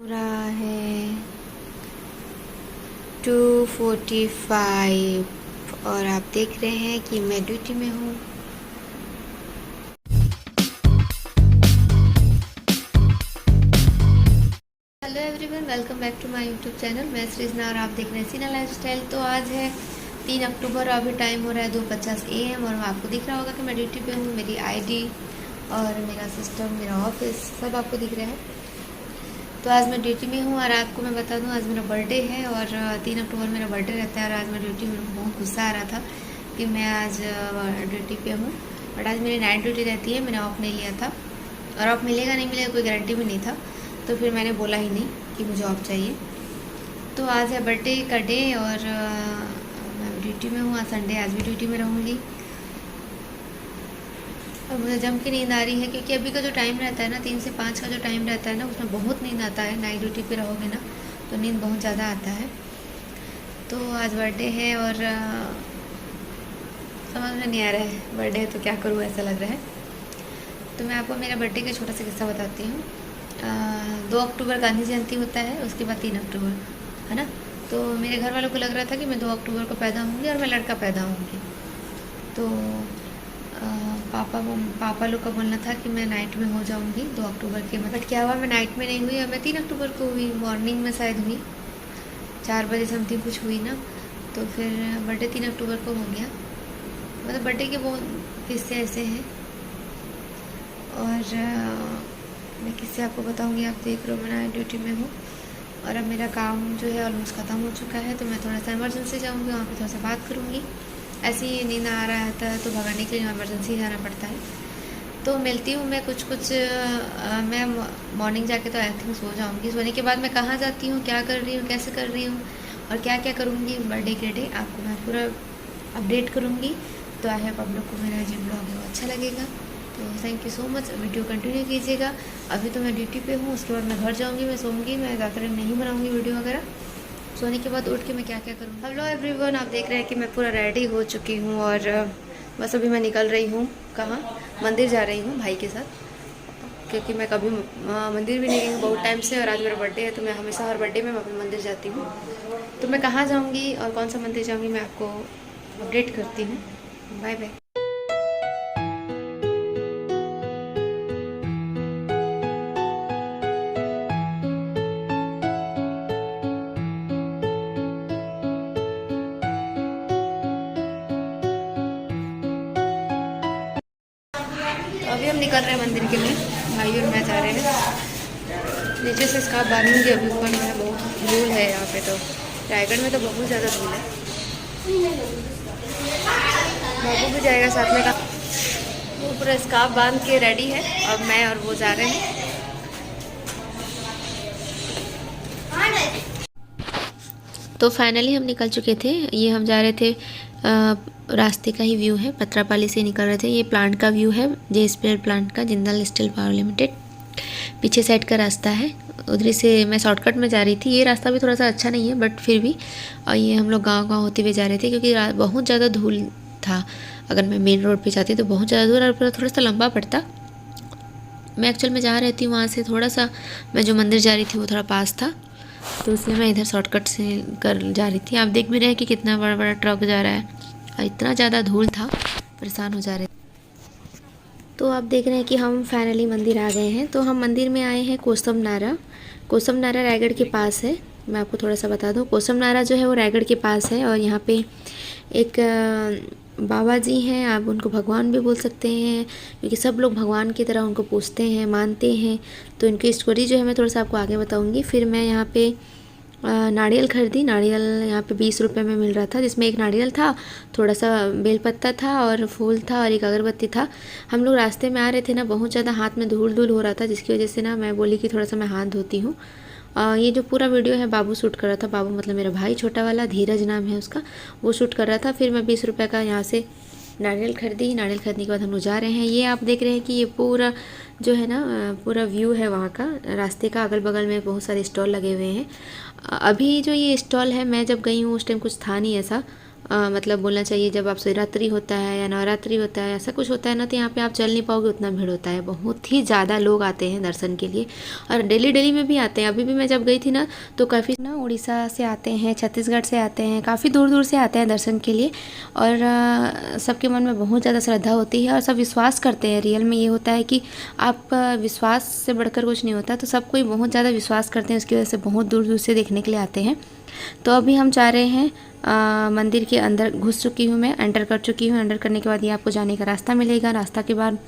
हो रहा है 2:45 और आप देख रहे हैं कि मैं ड्यूटी में हूँ। Hello everyone, welcome back to my YouTube channel. मैं सृजना और आप देख रहे हैं सीना लाइफस्टाइल। तो आज है 3 अक्टूबर, अभी टाइम हो रहा है 2:50 AM और आपको दिख रहा होगा कि मैं ड्यूटी पे हूँ। मेरी आईडी और मेरा सिस्टम, मेरा ऑफिस सब आपको दिख रहा है। तो आज मैं ड्यूटी में हूँ और आपको मैं बता दूँ, आज मेरा बर्थडे है और 3 अक्टूबर मेरा बर्थडे रहता है। और आज मैं ड्यूटी में बहुत गुस्सा आ रहा था कि मैं आज ड्यूटी पे हूँ, बट आज मेरी नाइट ड्यूटी रहती है। मैंने ऑफ नहीं लिया था और ऑफ मिलेगा नहीं मिलेगा कोई गारंटी भी नहीं था, तो फिर मैंने बोला ही नहीं कि मुझे ऑफ चाहिए। तो आज है बर्थडे का डे और मैं ड्यूटी में हूँ। आज संडे, आज भी ड्यूटी में रहूँगी। और मुझे जम के नींद आ रही है क्योंकि अभी का जो टाइम रहता है ना, 3 से 5 का जो टाइम रहता है ना, उसमें बहुत नींद आता है। नाइट ड्यूटी पे रहोगे ना तो नींद बहुत ज़्यादा आता है। तो आज बर्थडे है और समझ में नहीं आ रहा है, बर्थडे है तो क्या करूँ ऐसा लग रहा है। तो मैं आपको मेरा बर्थडे का छोटा सा किस्सा बताती हूँ। 2 अक्टूबर गांधी जयंती होता है, उसके बाद 3 अक्टूबर है ना। तो मेरे घर वालों को लग रहा था कि मैं 2 अक्टूबर को पैदा होंगी और मैं लड़का पैदा होंगी। तो पापा लोग का बोलना था कि मैं नाइट में हो जाऊंगी 2 अक्टूबर के। बट क्या हुआ, मैं नाइट में नहीं हुई और मैं 3 अक्टूबर को हुई। मॉर्निंग में शायद हुई, 4 बजे समथिंग कुछ हुई ना। तो फिर बर्थडे 3 अक्टूबर को हो गया। मतलब बर्थडे के बहुत किस्से ऐसे हैं और मैं किससे आपको बताऊंगी। आप देख रहे हो मैं नाइट ड्यूटी में हूँ और अब मेरा काम जो है ऑलमोस्ट ख़त्म हो चुका है। तो मैं थोड़ा सा इमरजेंसी जाऊँगी, वहाँ पे थोड़ा सा बात करूँगी। ऐसे ही नींद आ रहा था तो भगाने के लिए इमरजेंसी जाना पड़ता है। तो मिलती हूँ मैं कुछ मैं मॉर्निंग जाके तो आई थिंक सो जाऊँगी। सोने के बाद मैं कहाँ जाती हूँ, क्या कर रही हूँ, कैसे कर रही हूँ और क्या क्या करूँगी बर्थडे के डे, आपको मैं पूरा अपडेट करूँगी। तो आई होप आप लोग को मेरा जो ब्लॉग है वो अच्छा लगेगा। तो thank you so much, video continue कीजिएगा। अभी तो मैं ड्यूटी पे हूँ, उसके बाद मैं घर जाऊँगी, मैं सोऊंगी। मैं ज़्यादा नहीं बनाऊँगी वीडियो वगैरह। सोने के बाद उठ के मैं क्या क्या करूँ। हेलो एवरीवन, आप देख रहे हैं कि मैं पूरा रेडी हो चुकी हूँ और बस अभी मैं निकल रही हूँ। कहाँ? मंदिर जा रही हूँ भाई के साथ, क्योंकि मैं कभी मंदिर भी नहीं गई हूँ बहुत टाइम से। और आज मेरा बर्थडे है तो मैं हमेशा हर बर्थडे में मैं अपने मंदिर जाती हूँ। तो मैं कहाँ जाऊँगी और कौन सा मंदिर जाऊँगी मैं आपको अपडेट करती हूँ। Bye bye. तो अभी हम निकल रहे हैं मंदिर के लिए, भाई और मैं जा रहे हैं। नीचे से स्कार्फ बांधूंगी, अभी ऊपर में बहुत धूल है यहाँ पे। तो रायगढ़ में तो बहुत ज़्यादा धूल है। बाबू भी जाएगा साथ में का। वो पूरा स्कार्फ बांध के रेडी है। अब मैं और वो जा रहे हैं। तो फाइनली हम निकल चुके थे। ये हम जा रहे थे, रास्ते का ही व्यू है, पत्रापाली से निकल रहे थे। ये प्लांट का व्यू है, जेएसपीएल प्लांट का, जिंदल स्टील पावर लिमिटेड। पीछे साइड का रास्ता है, उधर से मैं शॉर्टकट में जा रही थी। ये रास्ता भी थोड़ा सा अच्छा नहीं है बट फिर भी। और ये हम लोग गांव होते हुए जा रहे थे क्योंकि बहुत ज़्यादा धूल था। अगर मैं मेन रोड पे जाती तो बहुत ज़्यादा दूर और थोड़ा सा लंबा पड़ता। मैं एक्चुअल में जा रही थी वहाँ से थोड़ा सा, मैं जो मंदिर जा रही थी वो थोड़ा पास था, तो इसलिए मैं इधर शॉर्टकट से कर जा रही थी। आप देख भी रहे हैं कि कितना बड़ा बड़ा ट्रक जा रहा है और इतना ज़्यादा धूल था, परेशान हो जा रहे। तो आप देख रहे हैं कि हम फाइनली मंदिर आ गए हैं। तो हम मंदिर में आए हैं कोसम नारा। कोसम नारा रायगढ़ के पास है। मैं आपको थोड़ा सा बता दूं, कोसम नारा जो है वो रायगढ़ के पास है। और यहाँ पे एक बाबा जी हैं, आप उनको भगवान भी बोल सकते हैं क्योंकि सब लोग भगवान की तरह उनको पूजते हैं, मानते हैं। तो इनकी स्टोरी जो है मैं थोड़ा सा आपको आगे बताऊँगी। फिर मैं यहाँ पे नारियल खरीदी। नारियल यहाँ पे 20 रुपये में मिल रहा था, जिसमें एक नारियल था, थोड़ा सा बेलपत्ता था और फूल था और एक अगरबत्ती था। हम लोग रास्ते में आ रहे थे ना, बहुत ज़्यादा हाथ में धूल धूल हो रहा था, जिसकी वजह से ना मैं बोली कि थोड़ा सा मैं हाथ धोती हूँ। ये जो पूरा वीडियो है बाबू शूट कर रहा था। बाबू मतलब मेरा भाई छोटा वाला, धीरज नाम है उसका, वो शूट कर रहा था। फिर मैं 20 रुपये का यहाँ से नारियल खरीदी। नारियल खरीदने के बाद हम लोग जा रहे हैं। ये आप देख रहे हैं कि ये पूरा जो है ना, पूरा व्यू है वहाँ का, रास्ते का। अगल बगल में बहुत सारे स्टॉल लगे हुए हैं। अभी जो ये स्टॉल है, मैं जब गई हूँ उस टाइम कुछ था नहीं ऐसा, मतलब बोलना चाहिए जब आप शिवरात्रि होता है या नवरात्रि होता है, ऐसा कुछ होता है ना, तो यहाँ पे आप चल नहीं पाओगे, उतना भीड़ होता है। बहुत ही ज़्यादा लोग आते हैं दर्शन के लिए, और डेली डेली में भी आते हैं। अभी भी मैं जब गई थी ना, तो काफ़ी ना उड़ीसा से आते हैं, छत्तीसगढ़ से आते हैं, काफ़ी दूर दूर से आते हैं दर्शन के लिए। और सबके मन में बहुत ज़्यादा श्रद्धा होती है और सब विश्वास करते हैं। रियल में ये होता है कि आप विश्वास से बढ़कर कुछ नहीं होता, तो सब कोई बहुत ज़्यादा विश्वास करते हैं, उसकी वजह से बहुत दूर दूर से देखने के लिए आते हैं। तो अभी हम जा रहे हैं मंदिर के अंदर। घुस चुकी हूँ मैं, एंटर कर चुकी हूँ। एंटर करने के बाद ये आपको जाने का रास्ता मिलेगा। रास्ता के बाद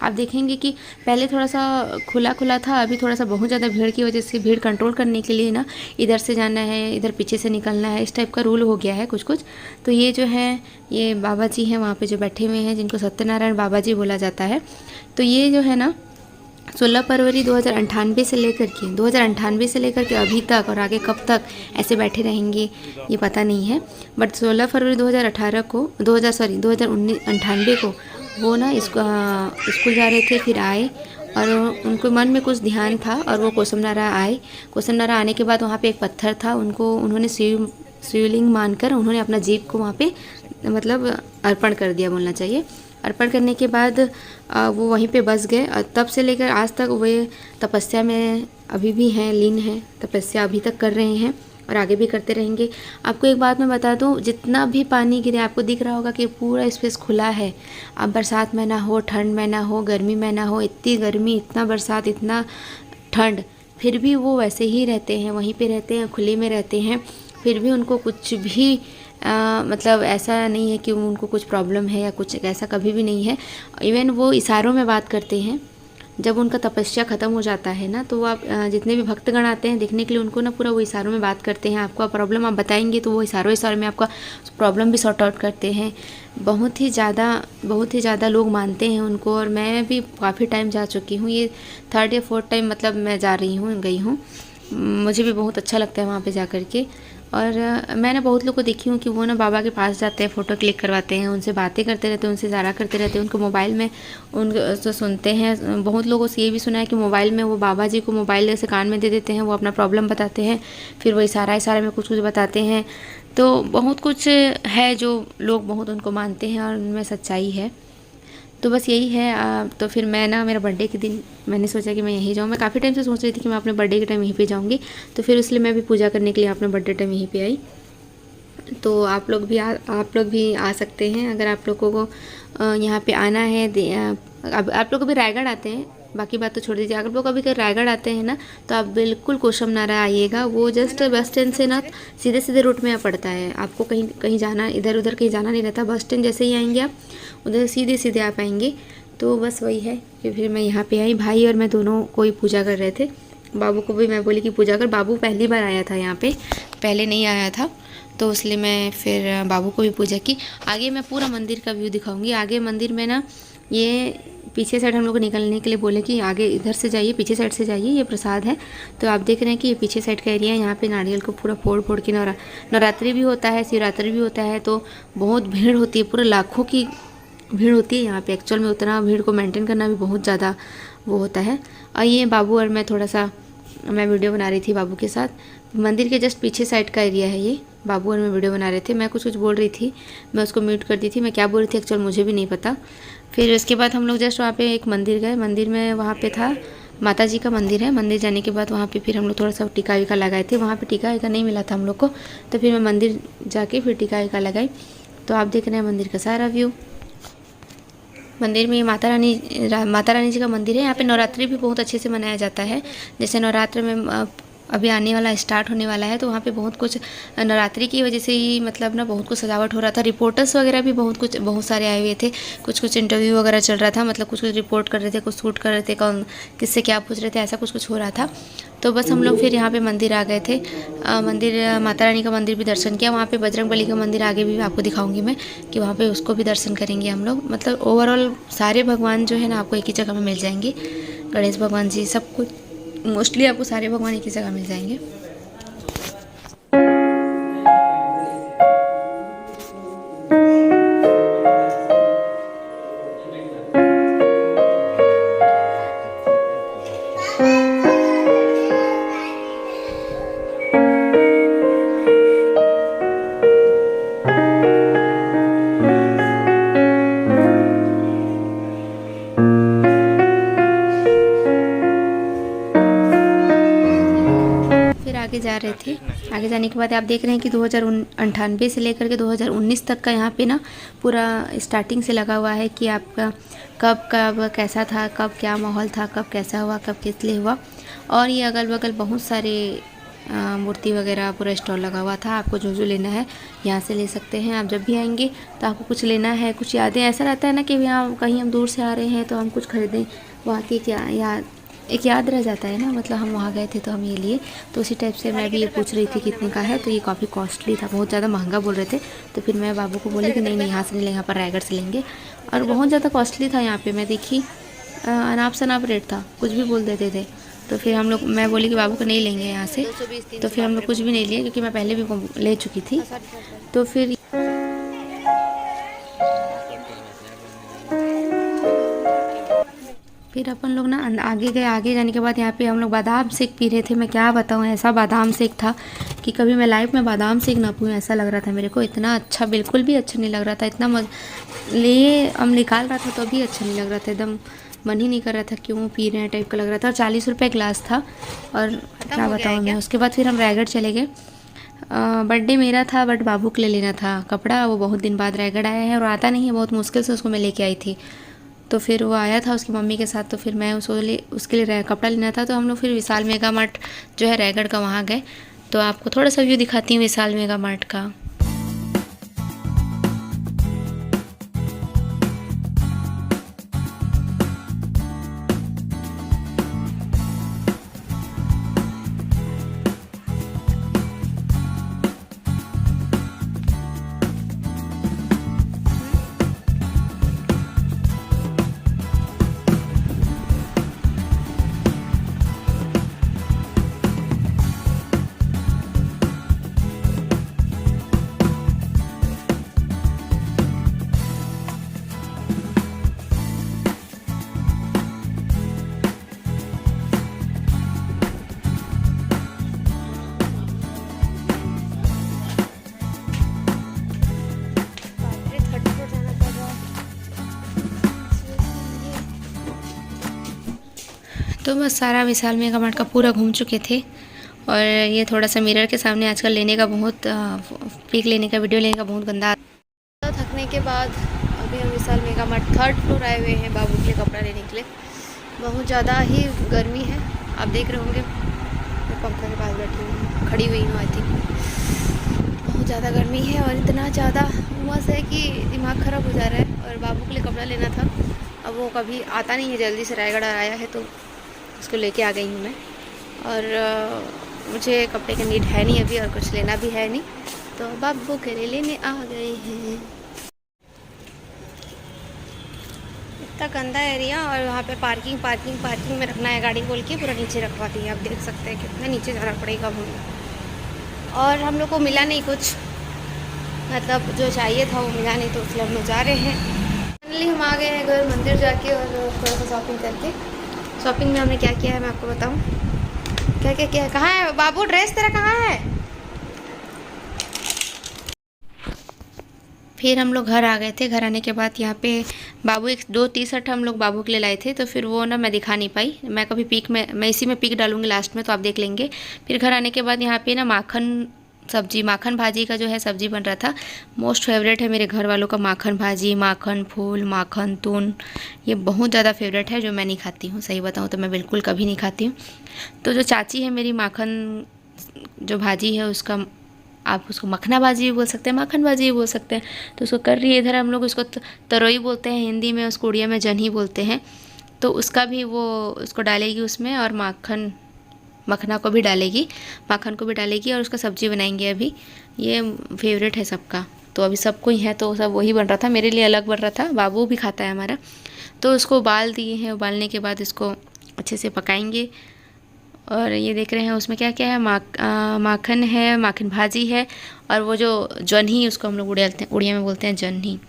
आप देखेंगे कि पहले थोड़ा सा खुला खुला था, अभी थोड़ा सा बहुत ज़्यादा भीड़ की वजह से, भीड़ कंट्रोल करने के लिए ना, इधर से जाना है, इधर पीछे से निकलना है, इस टाइप का रूल हो गया है कुछ कुछ। तो ये जो है, ये बाबा जी हैं वहाँ पे जो बैठे हुए हैं, जिनको सत्यनारायण बाबा जी बोला जाता है। तो ये जो है ना, 16 फरवरी 2098 से लेकर के अभी तक, और आगे कब तक ऐसे बैठे रहेंगे ये पता नहीं है। बट 16 फरवरी 2018 को 2098 को वो ना स्कूल जा रहे थे, फिर आए और उनको मन में कुछ ध्यान था और वो कोसमनारा आए। कोसमनारा आने के बाद वहाँ पे एक पत्थर था, उन्होंने शिवलिंग मानकर उन्होंने अपना जीव को वहाँ पे मतलब अर्पण कर दिया, बोलना चाहिए। अर्पण करने के बाद वो वहीं पे बस गए, और तब से लेकर आज तक वे तपस्या में अभी भी हैं, लीन हैं, तपस्या अभी तक कर रहे हैं और आगे भी करते रहेंगे। आपको एक बात मैं बता दूं, जितना भी पानी गिरे, आपको दिख रहा होगा कि पूरा स्पेस खुला है। अब बरसात में ना हो, ठंड में ना हो, गर्मी में ना हो, इतनी गर्मी, इतना बरसात, इतना ठंड, फिर भी वो वैसे ही रहते हैं, वहीं पे रहते हैं, खुले में रहते हैं। फिर भी उनको कुछ भी मतलब ऐसा नहीं है कि उनको कुछ प्रॉब्लम है या कुछ ऐसा, कभी भी नहीं है। इवन वो इशारों में बात करते हैं। जब उनका तपस्या ख़त्म हो जाता है ना, तो वो आप जितने भी भक्तगण आते हैं देखने के लिए, उनको ना पूरा वो इशारों में बात करते हैं। आपका प्रॉब्लम आप बताएंगे तो वो इशारों में आपका प्रॉब्लम भी सॉर्ट आउट करते हैं। बहुत ही ज़्यादा लोग मानते हैं उनको, और मैं भी काफ़ी टाइम जा चुकी हूँ। ये 3rd या 4th टाइम मतलब मैं जा रही हूँ, गई हूँ। मुझे भी बहुत अच्छा लगता है वहाँ पे जा कर के। और मैंने बहुत लोग को देखी हूँ कि वो ना बाबा के पास जाते हैं, फ़ोटो क्लिक करवाते हैं, उनसे बातें करते रहते हैं, उनसे इशारा करते रहते हैं, उनको मोबाइल में उनको सुनते हैं। बहुत लोगों से ये भी सुना है कि मोबाइल में वो बाबा जी को मोबाइल जैसे कान में दे देते हैं, वो अपना प्रॉब्लम बताते हैं, फिर वो इशारा में कुछ कुछ बताते हैं। तो बहुत कुछ है जो लोग बहुत उनको मानते हैं और उनमें सच्चाई है। तो बस यही है। तो फिर मैं ना, मेरा बर्थडे के दिन मैंने सोचा कि मैं यहीं जाऊँ। मैं काफ़ी टाइम से सोच रही थी कि मैं अपने बर्थडे के टाइम यहीं पे जाऊँगी, तो फिर इसलिए मैं भी पूजा करने के लिए अपने बर्थडे टाइम यहीं पे आई। तो आप लोग भी आ सकते हैं, अगर आप लोगों को यहाँ पे आना है। अब आप लोग अभी रायगढ़ आते हैं, बाकी बात तो छोड़ दीजिए। अगर लोग अभी रायगढ़ आते हैं ना, तो आप बिल्कुल कोसमनारा आइएगा। वो जस्ट बस स्टैंड से ना सीधे सीधे रूट में पड़ता है। आपको कहीं कहीं जाना, इधर उधर कहीं जाना नहीं रहता। बस स्टैंड जैसे ही आएंगे आप, उधर सीधे सीधे आप आएंगे। तो बस वही है कि फिर मैं यहाँ पे आई। भाई और मैं दोनों कोई पूजा कर रहे थे। बाबू को भी मैं बोली कि पूजा कर। बाबू पहली बार आया था यहाँ पे, पहले नहीं आया था, तो इसलिए मैं फिर बाबू को भी पूजा की। आगे मैं पूरा मंदिर का व्यू दिखाऊंगी। आगे मंदिर में ना, ये पीछे साइड हम लोग को निकलने के लिए बोले कि आगे इधर से जाइए, पीछे साइड से जाइए, ये प्रसाद है। तो आप देख रहे हैं कि ये पीछे साइड का एरिया है। यहाँ पे नारियल को पूरा फोड़ फोड़ के नवरात्रि भी होता है, शिवरात्रि भी होता है, तो बहुत भीड़ होती है, पूरा लाखों की भीड़ होती है यहाँ पे। एक्चुअल में उतना भीड़ को मेंटेन करना भी बहुत ज़्यादा वो होता है। और ये बाबू और मैं थोड़ा सा, मैं वीडियो बना रही थी बाबू के साथ। मंदिर के जस्ट पीछे साइड का एरिया है ये। बाबू और मैं वीडियो बना रहे थे। मैं कुछ बोल रही थी, मैं उसको म्यूट कर दी थी। मैं क्या बोल रही थी एक्चुअल मुझे भी नहीं पता। फिर उसके बाद हम लोग जस्ट वहाँ पे एक मंदिर गए। मंदिर में वहाँ पे था, माता जी का मंदिर है। मंदिर जाने के बाद वहाँ पे फिर हम लोग थोड़ा सा टीका वीका लगाए थे। वहाँ पे टीका वीका नहीं मिला था हम लोग को, तो फिर मैं मंदिर जाके फिर टीका वीका लगाई। तो आप देख रहे हैं मंदिर का सारा व्यू। मंदिर में माता रानी जी का मंदिर है। यहाँ पे नवरात्रि भी बहुत अच्छे से मनाया जाता है। जैसे नवरात्र में अभी आने वाला, स्टार्ट होने वाला है, तो वहाँ पे बहुत कुछ नवरात्रि की वजह से ही मतलब ना बहुत कुछ सजावट हो रहा था। रिपोर्टर्स वगैरह भी बहुत सारे आए हुए थे। कुछ इंटरव्यू वगैरह चल रहा था, मतलब कुछ रिपोर्ट कर रहे थे, कुछ शूट कर रहे थे, कौन किससे क्या पूछ रहे थे, ऐसा कुछ हो रहा था। तो बस हम लोग फिर यहाँ पे मंदिर आ गए थे। मंदिर, माता रानी का मंदिर भी दर्शन किया। वहाँ पे बजरंगबली का मंदिर आगे भी आपको दिखाऊंगी मैं, कि वहाँ पे उसको भी दर्शन करेंगे हम लोग। मतलब ओवरऑल सारे भगवान जो है ना आपको एक ही जगह में मिल जाएंगे। गणेश भगवान जी, सब कुछ मोस्टली आपको सारे भगवान एक ही जगह मिल जाएंगे। आगे जा रहे थे। आगे जाने के बाद आप देख रहे हैं कि 2098 से लेकर के 2019 तक का यहाँ पे ना पूरा स्टार्टिंग से लगा हुआ है कि आपका कब कब कैसा था, कब क्या माहौल था, कब कैसा हुआ, कब किस लिए हुआ। और ये अगल बगल बहुत सारे मूर्ति वगैरह पूरा स्टॉल लगा हुआ था। आपको जो जो लेना है यहाँ से ले सकते हैं। आप जब भी आएंगे तो आपको कुछ लेना है, कुछ यादें, ऐसा रहता है ना कि यहाँ कहीं हम दूर से आ रहे हैं तो हम कुछ खरीदें, वहाँ की क्या याद, एक याद रह जाता है ना, मतलब हम वहाँ गए थे तो हम ये लिए। तो उसी टाइप से मैं भी ये पूछ रही थी कितने का है, तो ये काफ़ी कॉस्टली था, बहुत ज़्यादा महंगा बोल रहे थे। तो फिर मैं बाबू को बोली कि नहीं नहीं यहाँ से नहीं लेंगे, यहाँ पर रायगढ़ से लेंगे। और बहुत ज़्यादा कॉस्टली था यहाँ पे, मैं देखी अनाप शनाप रेट था, कुछ भी बोल देते थे। तो फिर हम लोग, मैं बोली कि बाबू को नहीं लेंगे यहाँ से, तो फिर हम लोग कुछ भी नहीं लिए क्योंकि मैं पहले भी ले चुकी थी। तो फिर अपन लोग ना आगे गए। आगे जाने के बाद यहाँ पे हम लोग बादाम शेक पी रहे थे। मैं क्या बताऊँ, ऐसा बादाम शेक था कि कभी मैं लाइफ में बादाम शेक ना पीऊँ ऐसा लग रहा था मेरे को। इतना अच्छा, बिल्कुल भी अच्छा नहीं लग रहा था, इतना लिए हम निकाल रहा था तो भी अच्छा नहीं लग रहा था, एकदम मन ही नहीं कर रहा था क्यों पी रहे हैं टाइप का लग रहा था। और 40 रुपये गिलास था। और क्या बताऊँ मैं, उसके बाद फिर हम रायगढ़ चले गए। बर्थडे मेरा था बट बाबू के लिए लेना था कपड़ा। वो बहुत दिन बाद रायगढ़ आया है और आता नहीं है, बहुत मुश्किल से उसको मैं लेके आई थी। तो फिर वो आया था उसकी मम्मी के साथ, तो फिर मैं उसके लिए कपड़ा लेना था। तो हम लोग फिर विशाल मेगा मार्ट जो है रायगढ़ का, वहाँ गए। तो आपको थोड़ा सा व्यू दिखाती हूँ विशाल मेगा मार्ट का। तो बस सारा विशाल मेगा मार्ट का पूरा घूम चुके थे। और ये थोड़ा सा मिरर के सामने आजकल लेने का बहुत पिक लेने का, वीडियो लेने का बहुत गंदा। तो थकने के बाद अभी हम विशाल मेगा मार्ट 3rd फ्लोर आए हुए हैं बाबू के लिए कपड़ा लेने के लिए। बहुत ज़्यादा ही गर्मी है, आप देख रहे होंगे। मैं पंखा के पास बैठी हूँ, खड़ी हुई हूँ आई थिंक। बहुत ज़्यादा गर्मी है और इतना ज़्यादा उमस है कि दिमाग ख़राब हो जा रहा है। और बाबू के लिए कपड़ा लेना था, अब वो कभी आता नहीं है जल्दी से, रायगढ़ आया है तो उसको लेके आ गई हूँ मैं। और मुझे कपड़े का नीड है नहीं अभी और कुछ लेना भी है नहीं, तो बाबू के लिए लेने आ गए हैं। इतना गंदा एरिया, और वहाँ पे पार्किंग में रखना है गाड़ी बोल के पूरा नीचे रखवाती है। आप देख सकते हैं कितना नीचे जाना पड़ेगा हमें। और हम लोग को मिला नहीं कुछ, मतलब जो चाहिए था वो मिला नहीं, तो इसलिए हम लोग जा रहे हैं। फाइनली हम आ गए हैं घर, मंदिर जाके और थोड़ा सा शॉपिंग करके। शॉपिंग में हमने क्या किया है मैं आपको बताऊं। क्या क्या किया है, कहाँ है बाबू ड्रेस तेरा, कहाँ है। फिर हम लोग घर आ गए थे। घर आने के बाद यहाँ पे बाबू एक 2 टी-शर्ट हम लोग बाबू के लिए लाए थे, तो फिर वो ना मैं दिखा नहीं पाई। मैं कभी पिक में, मैं इसी में पिक डालूंगी लास्ट में, तो आप देख लेंगे। फिर घर आने के बाद यहाँ पे ना माखन भाजी का जो है सब्जी बन रहा था। मोस्ट फेवरेट है मेरे घर वालों का माखन भाजी, माखन फूल, माखन तून, ये बहुत ज़्यादा फेवरेट है, जो मैं नहीं खाती हूँ। सही बताऊँ तो मैं बिल्कुल कभी नहीं खाती हूँ। तो जो चाची है मेरी, माखन जो भाजी है उसका, आप उसको मखना भाजी भी बोल सकते हैं, माखन भाजी भी बोल सकते हैं, तो उसको कर रही है। इधर हम लोग उसको तरोई बोलते हैं हिंदी में, उसको उड़िया में जन्ही बोलते हैं। तो उसका भी वो उसको डालेगी उसमें, और मखना को भी डालेगी, माखन को भी डालेगी, और उसका सब्जी बनाएंगे। अभी ये फेवरेट है सबका, तो अभी सबको ही है, तो सब वही बन रहा था, मेरे लिए अलग बन रहा था। बाबू भी खाता है हमारा। तो उसको उबाल दिए हैं, उबालने के बाद इसको अच्छे से पकाएंगे। और ये देख रहे हैं उसमें क्या क्या है, माखन है, माखन भाजी है, और वो जो जन्ही, उसको हम लोग उड़िया में बोलते हैं जन्ही,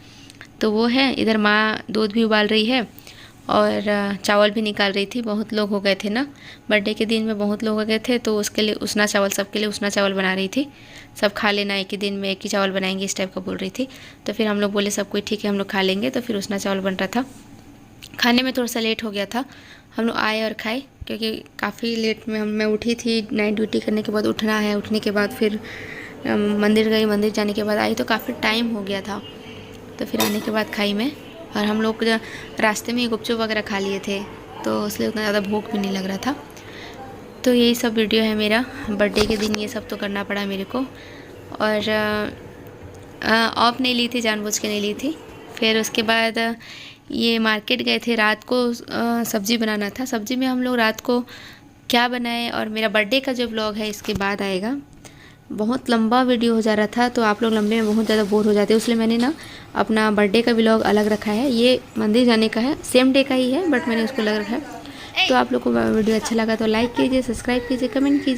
तो वो है। इधर माँ दूध भी उबाल रही है और चावल भी निकाल रही थी। बहुत लोग हो गए थे ना, बर्थडे के दिन में बहुत लोग हो गए थे, तो उसके लिए उसना चावल, सबके लिए उसना चावल बना रही थी। सब खा लेना एक ही दिन में, एक ही चावल बनाएंगे इस टाइप का बोल रही थी। तो फिर हम लोग बोले सब कोई ठीक है हम लोग खा लेंगे, तो फिर उसना चावल बन रहा था। खाने में थोड़ा सा लेट हो गया था, हम लोग आए और खाए, क्योंकि काफ़ी लेट में मैं उठी थी। नाइट ड्यूटी करने के बाद उठना है, उठने के बाद फिर मंदिर गई, मंदिर जाने के बाद आई तो काफ़ी टाइम हो गया था। तो फिर आने के बाद खाई मैं, और हम लोग रास्ते में ही गुपचुप वगैरह खा लिए थे, तो इसलिए उतना ज़्यादा भूख भी नहीं लग रहा था। तो यही सब वीडियो है मेरा बर्थडे के दिन, ये सब तो करना पड़ा मेरे को। और ऑफ नहीं ली थी, जानबूझ के नहीं ली थी। फिर उसके बाद ये मार्केट गए थे रात को, सब्ज़ी बनाना था। सब्ज़ी में हम लोग रात को क्या बनाए, और मेरा बर्थडे का जो व्लॉग है इसके बाद आएगा। बहुत लंबा वीडियो हो जा रहा था, तो आप लोग लंबे में बहुत ज़्यादा बोर हो जाते हैं, इसलिए मैंने ना अपना बर्थडे का व्लॉग अलग रखा है। ये मंदिर जाने का है, सेम डे का ही है, बट मैंने उसको अलग रखा है। तो आप लोग को वीडियो अच्छा लगा तो लाइक कीजिए, सब्सक्राइब कीजिए, कमेंट कीजिए।